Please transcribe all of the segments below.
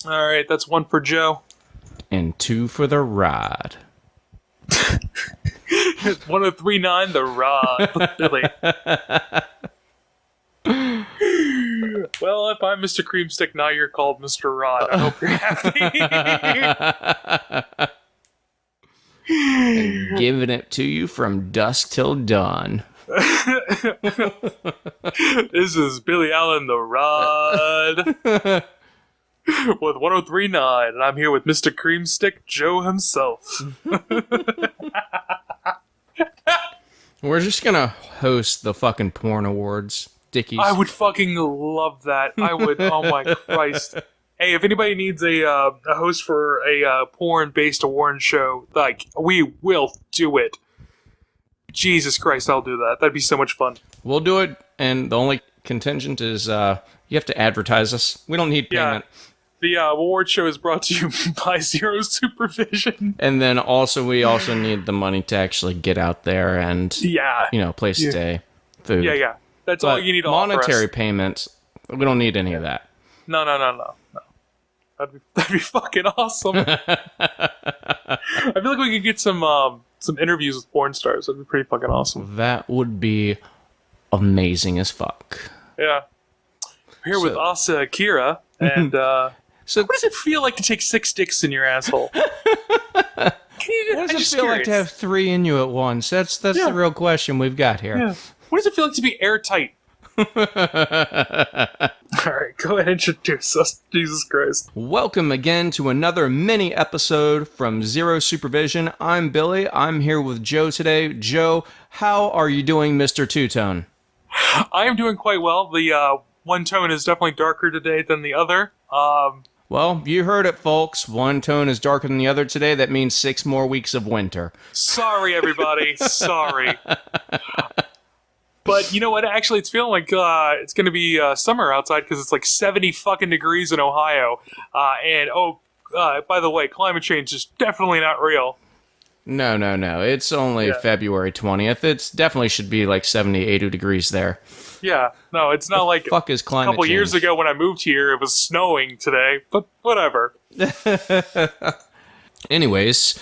All right, that's one for Joe. And 2 for the rod. 1039, the rod. Billy. Well, if I'm Mr. Creamstick, now you're called Mr. Rod. I hope you're happy. And giving it to you from dusk till dawn. This is Billy Allen, the Rod. With 1039, and I'm here with Mr. Creamstick, Joe himself. We're just gonna host the fucking porn awards, Dickies. I would fucking love that. I would. Oh my Christ. Hey, if anybody needs a host for a porn-based award show, like, we will do it. Jesus Christ, I'll do that. That'd be so much fun. We'll do it, and the only contingent is you have to advertise us. We don't need payment. Yeah. The award show is brought to you by Zero Supervision. And then we also need the money to actually get out there and, place to stay, food. Yeah. That's all you need to offer us. Monetary payments, we don't need any of that. No. That'd be fucking awesome. I feel like we could get some interviews with porn stars. That'd be pretty fucking awesome. That would be amazing as fuck. Yeah. We're here with Asa Akira, and so what does it feel like to take 6 dicks in your asshole? What does it feel like to have 3 in you at once? That's the real question we've got here. Yeah. What does it feel like to be airtight? Alright, go ahead and introduce us. Jesus Christ. Welcome again to another mini episode from Zero Supervision. I'm Billy. I'm here with Joe today. Joe, how are you doing, Mr. Two-Tone? I am doing quite well. The one tone is definitely darker today than the other. Well, you heard it, folks. One tone is darker than the other today. That means 6 more weeks of winter. Sorry, everybody. Sorry. But you know what? Actually, it's feeling like it's going to be summer outside because it's like 70 fucking degrees in Ohio. By the way, climate change is definitely not real. No. It's only February 20th. It definitely should be like 70, 80 degrees there. Yeah. No, it's not like fuck is climate a couple change? Years ago when I moved here, it was snowing today. But whatever. Anyways,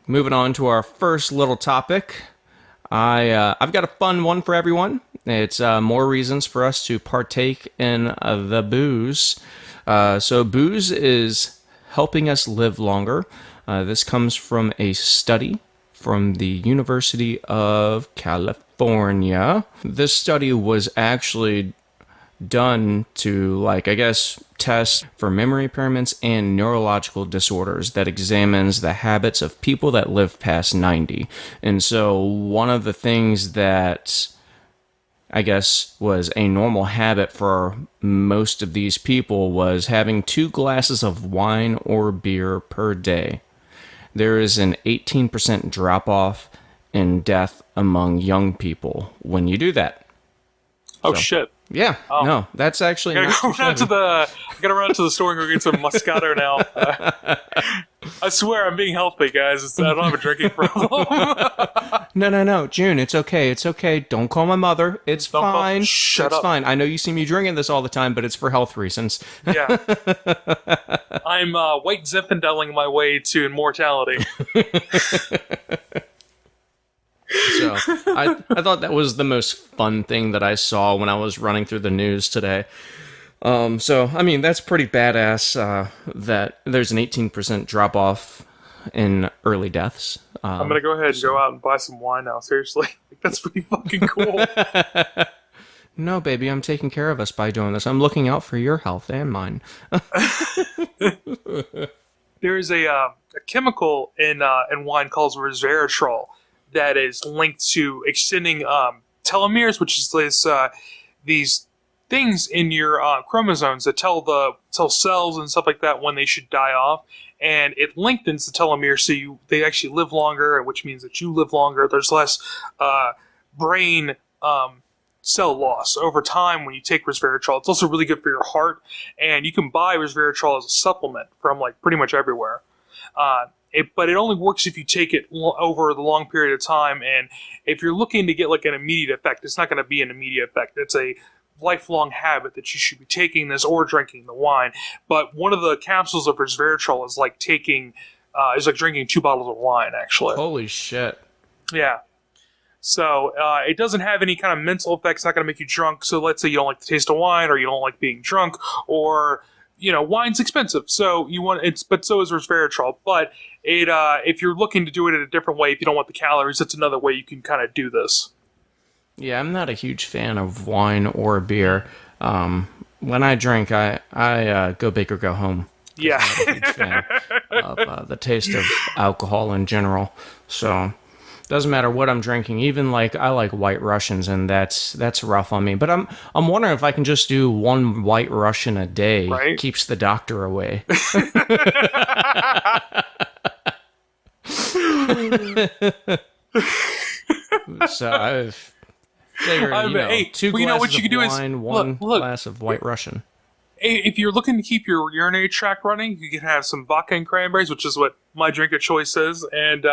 moving on to our first little topic. I've got a fun one for everyone. It's more reasons for us to partake in the booze. So booze is helping us live longer. This comes from a study from the University of California. This study was actually done to, test for memory impairments and neurological disorders that examines the habits of people that live past 90. And so one of the things that I guess was a normal habit for most of these people was having 2 glasses of wine or beer per day. There is an 18% drop-off in death among young people when you do that. Oh, shit. Yeah, no, that's actually... I gotta run out to the store and go get some Moscato now. I swear I'm being healthy, guys. I don't have a drinking problem. No, June, it's okay. Don't call my mother. It's fine. Shut up. It's fine. I know you see me drinking this all the time, but it's for health reasons. Yeah. I'm white Zinfandeling my way to immortality. So I thought that was the most fun thing that I saw when I was running through the news today. That's pretty badass that there's an 18% drop-off in early deaths. I'm going to go ahead and go out and buy some wine now, seriously. That's pretty fucking cool. No, baby, I'm taking care of us by doing this. I'm looking out for your health and mine. There is a chemical in wine called resveratrol that is linked to extending telomeres, which is these things in your chromosomes that tell cells and stuff like that when they should die off, and it lengthens the telomeres so they actually live longer, which means that you live longer. There's less brain cell loss over time when you take resveratrol. It's also really good for your heart, and you can buy resveratrol as a supplement from pretty much everywhere. But it only works if you take it over the long period of time, and if you're looking to get an immediate effect, it's not going to be an immediate effect. It's a lifelong habit that you should be taking this or drinking the wine. But one of the capsules of resveratrol is like drinking 2 bottles of wine, actually. Holy shit. Yeah. So it doesn't have any kind of mental effects. It's not going to make you drunk. So let's say you don't like the taste of wine, or you don't like being drunk, or wine's expensive. So but so is resveratrol. But if you're looking to do it in a different way, if you don't want the calories, that's another way you can kind of do this. Yeah, I'm not a huge fan of wine or beer. When I drink, I go big or go home. Yeah. I'm not a huge fan of the taste of alcohol in general. So doesn't matter what I'm drinking. Even I like White Russians, and that's rough on me. But I'm wondering if I can just do one White Russian a day. Right? Keeps the doctor away. So I've figured, 2 glasses of wine, one glass of White Russian. If you're looking to keep your urinary tract running, you can have some vodka and cranberries, which is what my drink of choice is, and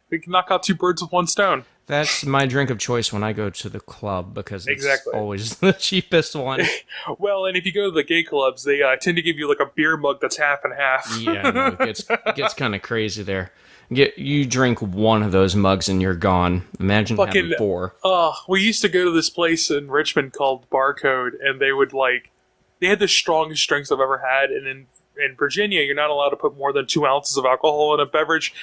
we can knock out 2 birds with 1 stone. That's my drink of choice when I go to the club, because it's Exactly. always the cheapest one. Well, and if you go to the gay clubs, they tend to give you like a beer mug that's half and half. Yeah, no, it gets kind of crazy there. You drink one of those mugs and you're gone. Imagine having 4. We used to go to this place in Richmond called Barcode, and they had the strongest drinks I've ever had. And in Virginia, you're not allowed to put more than 2 ounces of alcohol in a beverage,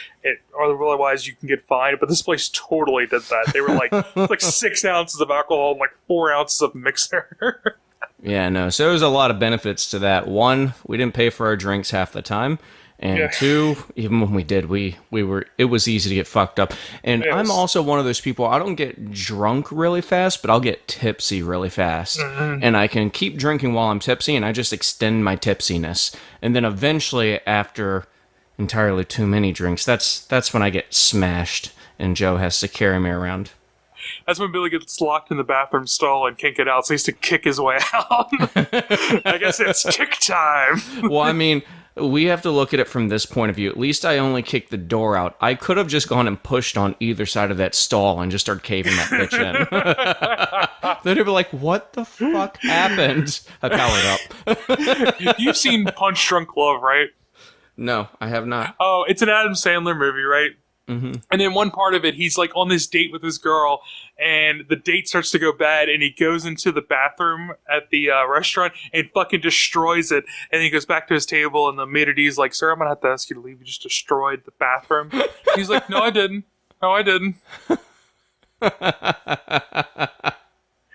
or otherwise you can get fined. But this place totally did that. They were like 6 ounces of alcohol and 4 ounces of mixer. Yeah, no. So there's a lot of benefits to that. 1, we didn't pay for our drinks half the time. And 2, even when we did, it was easy to get fucked up. And I'm also one of those people, I don't get drunk really fast, but I'll get tipsy really fast. Mm-hmm. And I can keep drinking while I'm tipsy, and I just extend my tipsiness. And then eventually, after entirely too many drinks, that's when I get smashed, and Joe has to carry me around. That's when Billy gets locked in the bathroom stall and can't get out, so he has to kick his way out. I guess it's kick time. Well, I mean, we have to look at it from this point of view. At least I only kicked the door out. I could have just gone and pushed on either side of that stall and just started caving that bitch in. They'd be like, what the fuck happened? I powered up. You've seen Punch Drunk Love, right? No, I have not. Oh, it's an Adam Sandler movie, right? Mm-hmm. And in one part of it, he's on this date with this girl, and the date starts to go bad, and he goes into the bathroom at the restaurant and fucking destroys it. And he goes back to his table, and the maitre d's like, "Sir, I'm gonna have to ask you to leave. You just destroyed the bathroom." He's like, "No, I didn't. No, I didn't."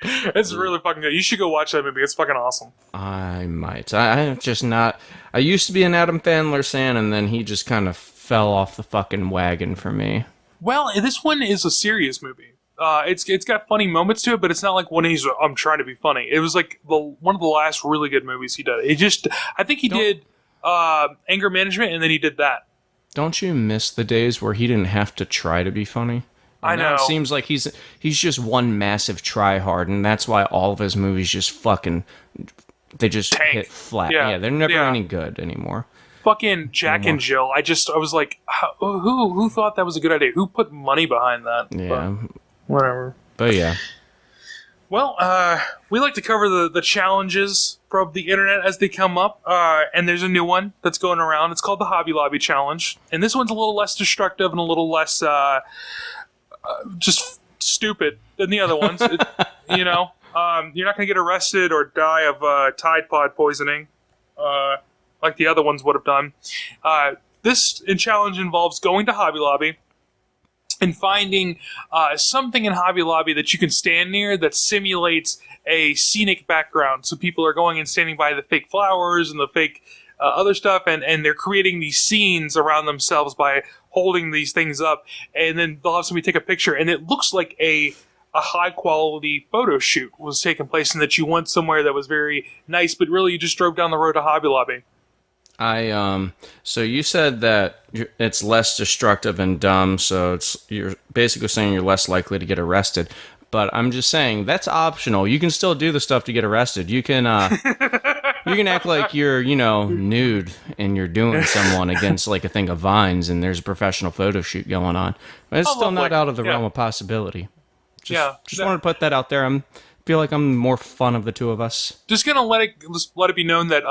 It's really fucking good. You should go watch that movie. It's fucking awesome. I might. I'm just not. I used to be an Adam Sandler fan, and then he just kind of fell off the fucking wagon for me. Well, this one is a serious movie. It's got funny moments to it, but it's not like when I'm trying to be funny. It was like one of the last really good movies he did. I think he did Anger Management, and then he did that. Don't you miss the days where he didn't have to try to be funny? I know. It seems like he's just one massive try-hard, and that's why all of his movies just fucking, they just tank. Hit flat. Yeah, they're never any good anymore. Fucking Jack and Jill. I was like, who thought that was a good idea? Who put money behind that? Yeah. But whatever. But yeah. Well, we like to cover the challenges from the internet as they come up, and there's a new one that's going around. It's called the Hobby Lobby Challenge, and this one's a little less destructive and a little less just stupid than the other ones. You're not going to get arrested or die of Tide Pod poisoning like the other ones would have done. This challenge involves going to Hobby Lobby and finding something in Hobby Lobby that you can stand near that simulates a scenic background. So people are going and standing by the fake flowers and the fake other stuff, and they're creating these scenes around themselves by holding these things up, and then they'll have somebody take a picture, and it looks like a high-quality photo shoot was taking place, and that you went somewhere that was very nice, but really you just drove down the road to Hobby Lobby. So you said that it's less destructive and dumb, so you're basically saying you're less likely to get arrested. But I'm just saying that's optional. You can still do the stuff to get arrested. You can act like you're, nude and you're doing someone against like a thing of vines, and there's a professional photo shoot going on. But it's still not out of the realm of possibility. Just wanted to put that out there. I'm feel like I'm more fun of the two of us. Just gonna let it be known that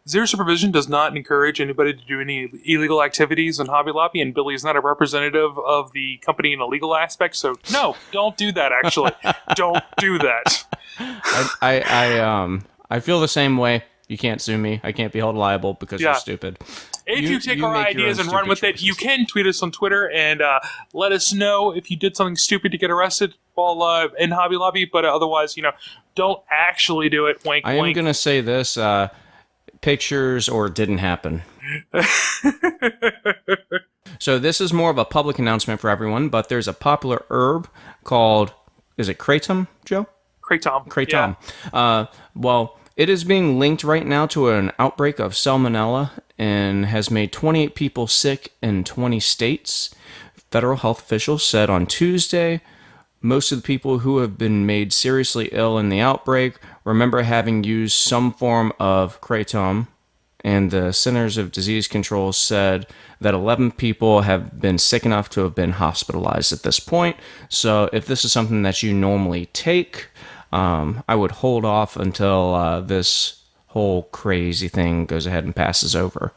Zero Supervision does not encourage anybody to do any illegal activities in Hobby Lobby, and Billy is not a representative of the company in a legal aspect. So no, don't do that. Actually, don't do that. I feel the same way. You can't sue me. I can't be held liable because you're stupid. If you take our ideas and run with it, you can tweet us on Twitter and let us know if you did something stupid to get arrested while in Hobby Lobby. But otherwise, don't actually do it. Wink, I am going to say this. Pictures or it didn't happen. So this is more of a public announcement for everyone, but there's a popular herb called, is it Kratom, Joe? Kratom. Yeah. Well, it is being linked right now to an outbreak of salmonella and has made 28 people sick in 20 states. Federal health officials said on Tuesday most of the people who have been made seriously ill in the outbreak remember having used some form of Kratom, and the Centers of Disease Control said that 11 people have been sick enough to have been hospitalized at this point. So if this is something that you normally take, I would hold off until this whole crazy thing goes ahead and passes over.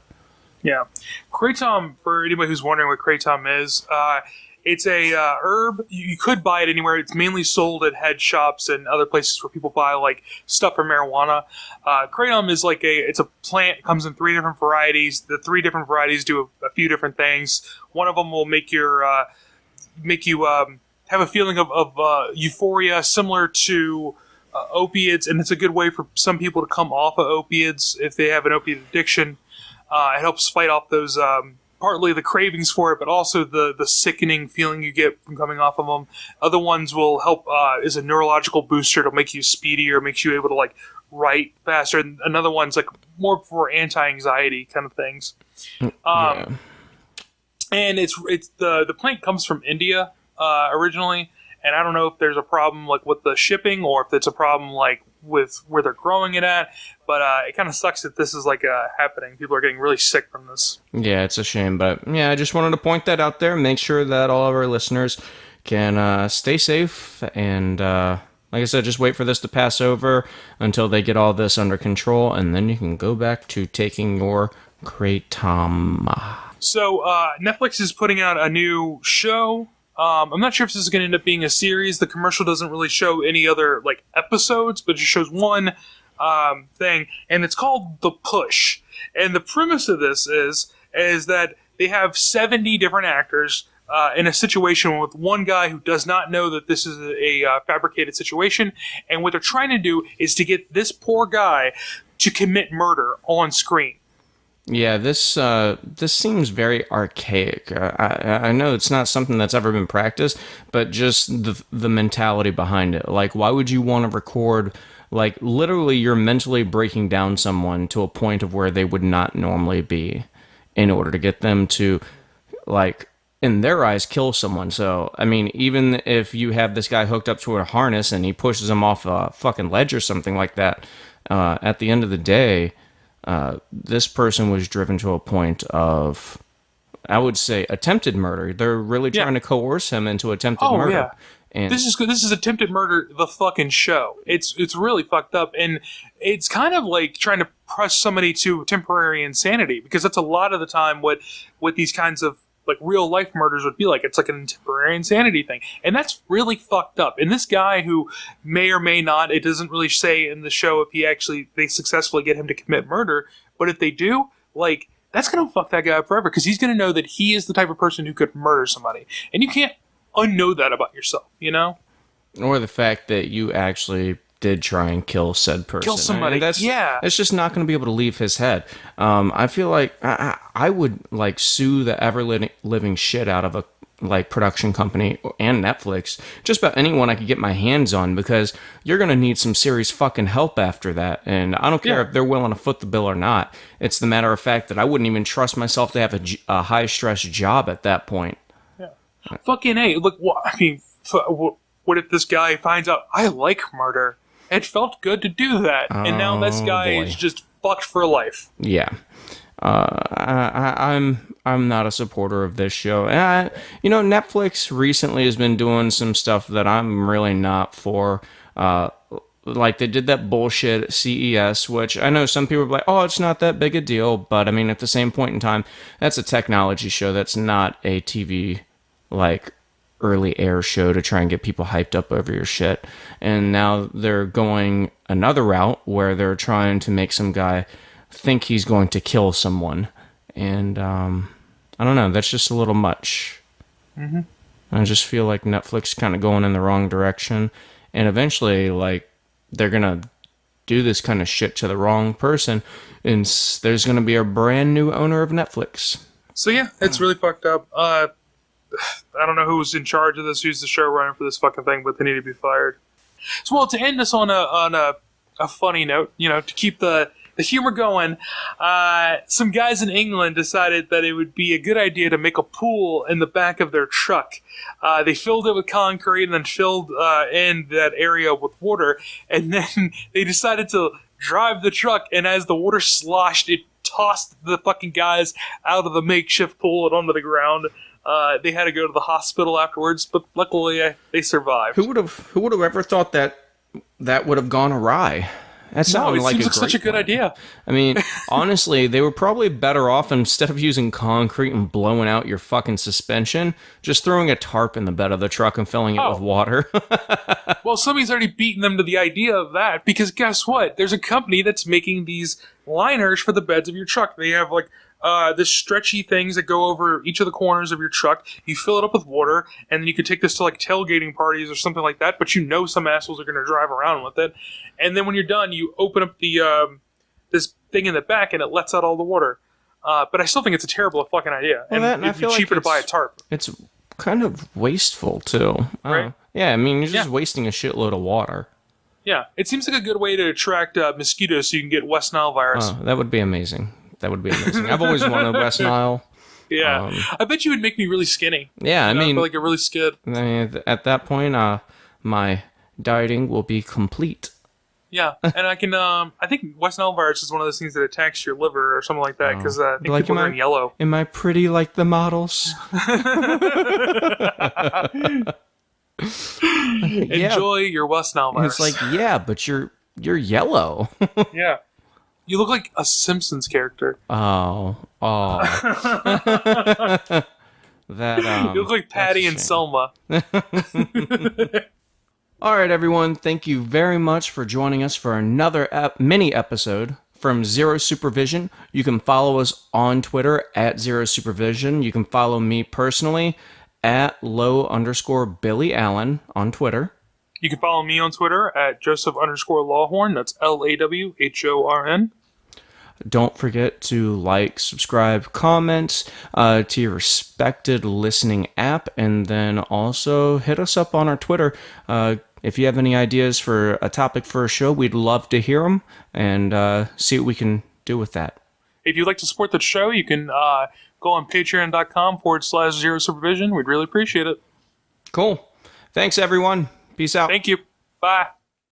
Yeah. Kratom, for anybody who's wondering what Kratom is, it's a herb. You could buy it anywhere. It's mainly sold at head shops and other places where people buy stuff for marijuana. Kratom is it's a plant. It comes in 3 different varieties. The 3 different varieties do a few different things. One of them will make you have a feeling of euphoria similar to opiates, and it's a good way for some people to come off of opiates if they have an opiate addiction. It helps fight off those partly the cravings for it, but also the sickening feeling you get from coming off of them. Other ones will help as a neurological booster to make you speedier, makes you able to write faster. And another one's more for anti-anxiety kind of things. Yeah. And it's the plant comes from India originally, and I don't know if there's a problem with the shipping or if it's a problem with where they're growing it at, but it kind of sucks that this is happening. People are getting really sick from this. Yeah, it's a shame, but yeah, I just wanted to point that out there, make sure that all of our listeners can stay safe, and like I said, just wait for this to pass over until they get all this under control, and then you can go back to taking your Kratom. So Netflix is putting out a new show. I'm not sure if this is going to end up being a series. The commercial doesn't really show any other episodes, but it just shows one thing, and it's called The Push. And the premise of this is that they have 70 different actors in a situation with one guy who does not know that this is a fabricated situation, and what they're trying to do is to get this poor guy to commit murder on screen. Yeah, this seems very archaic. I know it's not something that's ever been practiced, but just the mentality behind it. Why would you want to record, literally you're mentally breaking down someone to a point of where they would not normally be in order to get them to, in their eyes, kill someone. So, I mean, even if you have this guy hooked up to a harness and he pushes him off a fucking ledge or something like that, at the end of the day, this person was driven to a point of, I would say, attempted murder. They're really trying to coerce him into attempted murder. Yeah. And this is attempted murder, the fucking show. It's really fucked up, and it's kind of like trying to press somebody to temporary insanity, because that's a lot of the time what these kinds of real life murders would be like. It's like an temporary insanity thing, and that's really fucked up. And this guy, who may or may not, it doesn't really say in the show if they successfully get him to commit murder, but if they do, that's gonna fuck that guy up forever, because he's gonna know that he is the type of person who could murder somebody, and you can't unknow that about yourself, or the fact that you actually did try and kill said person. Kill somebody. That's just not going to be able to leave his head. I feel like I would sue the ever living shit out of a production company and Netflix, just about anyone I could get my hands on, because you're going to need some serious fucking help after that. And I don't care if they're willing to foot the bill or not. It's the matter of fact that I wouldn't even trust myself to have a high stress job at that point. Yeah. Fucking A. Look, what if this guy finds out I like murder? It felt good to do that, and now this guy is just fucked for life. Yeah. I'm not a supporter of this show. And Netflix recently has been doing some stuff that I'm really not for. Like they did that bullshit at CES, which I know some people are like, oh, it's not that big a deal. But I mean, at the same point in time, that's a technology show. That's not a TV, like, early air show to try and get people hyped up over your shit. And now they're going another route where they're trying to make some guy think he's going to kill someone. And I don't know, that's just a little much. Mm-hmm. I just feel like Netflix kind of going in the wrong direction. And eventually, like, they're going to do this kind of shit to the wrong person, and there's going to be a brand new owner of Netflix. So yeah, it's really fucked up. I don't know who's in charge of this, who's the showrunner for this fucking thing, but they need to be fired. So, well, to end this on a funny note, to keep the humor going, some guys in England decided that it would be a good idea to make a pool in the back of their truck. They filled it with concrete and then filled in that area with water, and then they decided to drive the truck, and as the water sloshed, it tossed the fucking guys out of the makeshift pool and onto the ground. They had to go to the hospital afterwards, but luckily they survived. Who would have ever thought that would have gone awry? That sounded seems like such a good idea. I mean, honestly, they were probably better off, instead of using concrete and blowing out your fucking suspension, just throwing a tarp in the bed of the truck and filling it with water. Well, somebody's already beaten them to the idea of that, because guess what? There's a company that's making these liners for the beds of your truck. They have, like, the stretchy things that go over each of the corners of your truck. You fill it up with water, and then you could take this to, like, tailgating parties or something like that, but some assholes are going to drive around with it. And then when you're done, you open up the this thing in the back, and it lets out all the water. But I still think it's a terrible fucking idea. Well, and it'd be cheaper to buy a tarp. It's kind of wasteful, too. Right? Yeah, I mean, you're just wasting a shitload of water. Yeah, it seems like a good way to attract mosquitoes so you can get West Nile virus. Oh, that would be amazing. I've always wanted West Nile. Yeah, I bet you would make me really skinny. Yeah, I mean, I feel like a really skid. I mean, at that point, my dieting will be complete. Yeah, and I can. I think West Nile virus is one of those things that attacks your liver or something like that, because I think people are in yellow. Am I pretty like the models? Enjoy your West Nile virus. It's like, yeah, but you're yellow. Yeah. You look like a Simpsons character. Oh. That you look like Patty and Selma. All right, everyone. Thank you very much for joining us for another mini episode from Zero Supervision. You can follow us on Twitter at Zero Supervision. You can follow me personally at @low_Billy Allen on Twitter. You can follow me on Twitter at Joseph_Lawhorn. That's LAWHORN. Don't forget to like, subscribe, comment to your respected listening app, and then also hit us up on our Twitter. If you have any ideas for a topic for a show, we'd love to hear them and see what we can do with that. If you'd like to support the show, you can go on patreon.com/Zero Supervision. We'd really appreciate it. Cool. Thanks, everyone. Peace out. Thank you. Bye.